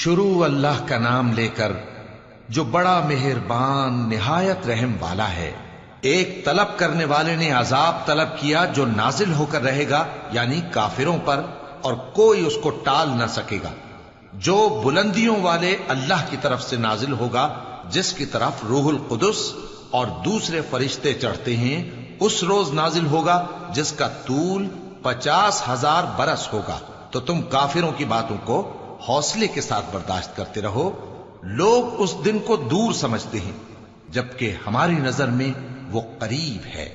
शुरू अल्लाह का नाम लेकर जो बड़ा मेहरबान निहायत रहम वाला है। एक तलब करने वाले ने अजाब तलब किया जो नाजिल होकर रहेगा, यानी काफिरों पर, और कोई उसको टाल न सकेगा। जो बुलंदियों वाले अल्लाह की तरफ से नाजिल होगा, जिसकी तरफ रूहुल कुदस और दूसरे फरिश्ते चढ़ते हैं, उस रोज नाजिल होगा जिसका तूल 50,000 बरस होगा। तो तुम काफिरों की बातों को हौसले के साथ बर्दाश्त करते रहो। लोग उस दिन को दूर समझते हैं, जबकि हमारी नजर में वो करीब है।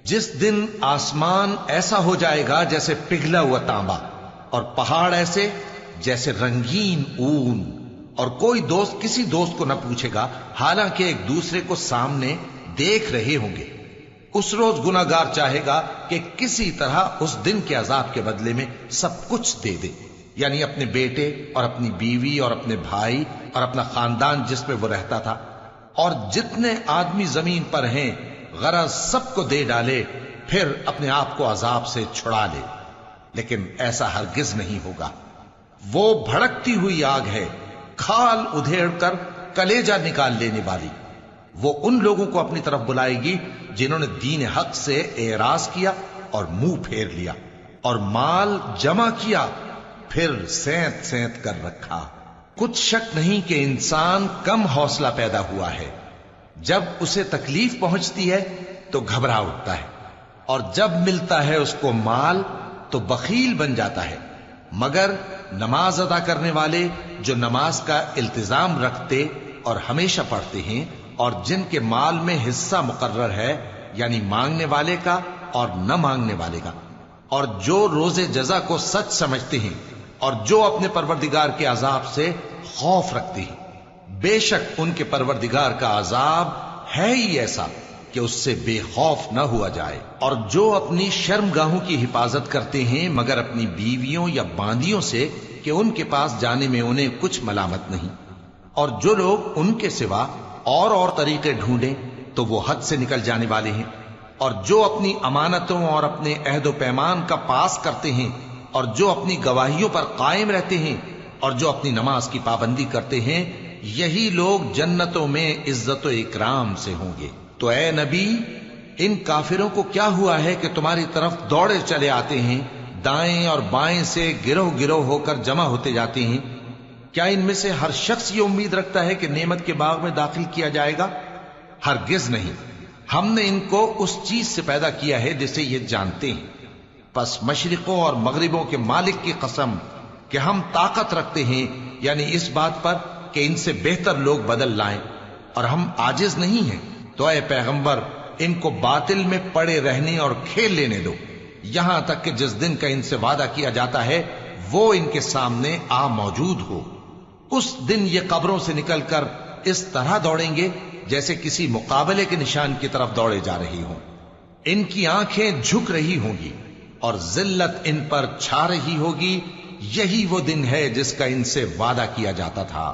जिस दिन आसमान ऐसा हो जाएगा जैसे पिघला हुआ तांबा, और पहाड़ ऐसे जैसे रंगीन ऊन, और कोई दोस्त किसी दोस्त को न पूछेगा, हालांकि एक दूसरे को सामने देख रहे होंगे। उस रोज गुनाहगार चाहेगा कि किसी तरह उस दिन के अजाब के बदले में सब कुछ दे दे, यानी अपने बेटे और अपनी बीवी और अपने भाई और अपना खानदान जिसमें वो रहता था, और जितने आदमी जमीन पर हैं, गरज सबको दे डाले, फिर अपने आप को अजाब से छुड़ा ले। लेकिन ऐसा हरगिज नहीं होगा। वो भड़कती हुई आग है, खाल उधेड़ कर कलेजा निकाल लेने वाली। वो उन लोगों को अपनी तरफ बुलाएगी जिन्होंने दीन हक से एराज किया और मुंह फेर लिया, और माल जमा किया, फिर सेंत सेंत कर रखा। कुछ शक नहीं कि इंसान कम हौसला पैदा हुआ है। जब उसे तकलीफ पहुंचती है तो घबरा उठता है, और जब मिलता है उसको माल तो बखील बन जाता है। मगर नमाज अदा करने वाले जो नमाज का इल्तिजाम रखते और हमेशा पढ़ते हैं, और जिनके माल में हिस्सा मुकर्रर है, यानी मांगने वाले का और न मांगने वाले का, और जो रोजे जजा को सच समझते हैं, और जो अपने परवरदिगार के अजाब से खौफ रखते हैं, बेशक उनके परवरदिगार का अजाब है ही ऐसा कि उससे बेखौफ न हुआ जाए। और जो अपनी शर्मगाहों की हिफाजत करते हैं, मगर अपनी बीवियों या बांदियों से, कि उनके पास जाने में उन्हें कुछ मलामत नहीं, और जो लोग उनके सिवा और तरीके ढूंढें तो वो हद से निकल जाने वाले हैं। और जो अपनी अमानतों और अपने अहदो पैमान का पास करते हैं, और जो अपनी गवाहियों पर कायम रहते हैं, और जो अपनी नमाज की पाबंदी करते हैं, यही लोग जन्नतों में इज्जत व इकराम से होंगे। तो ए नबी, इन काफिरों को क्या हुआ है कि तुम्हारी तरफ दौड़े चले आते हैं, दाएं और बाएं से गिरोह गिरोह होकर जमा होते जाते हैं? क्या इनमें से हर शख्स ये उम्मीद रखता है कि नेमत के बाग में दाखिल किया जाएगा? हरगिज नहीं। हमने इनको उस चीज से पैदा किया है जिसे ये जानते हैं। पस मशरिकों और मगरिबों के मालिक की कसम कि हम ताकत रखते हैं, यानी इस बात पर कि इनसे बेहतर लोग बदल लाएं, और हम आजिज नहीं हैं। तो ऐ पैगंबर, इनको बातिल में पड़े रहने और खेल लेने दो, यहां तक कि जिस दिन का इनसे वादा किया जाता है वो इनके सामने आ मौजूद हो। उस दिन ये कब्रों से निकलकर इस तरह दौड़ेंगे जैसे किसी मुकाबले के निशान की तरफ दौड़े जा रही हों। इनकी आंखें झुक रही होंगी और जिल्लत इन पर छा रही होगी। यही वो दिन है जिसका इनसे वादा किया जाता था।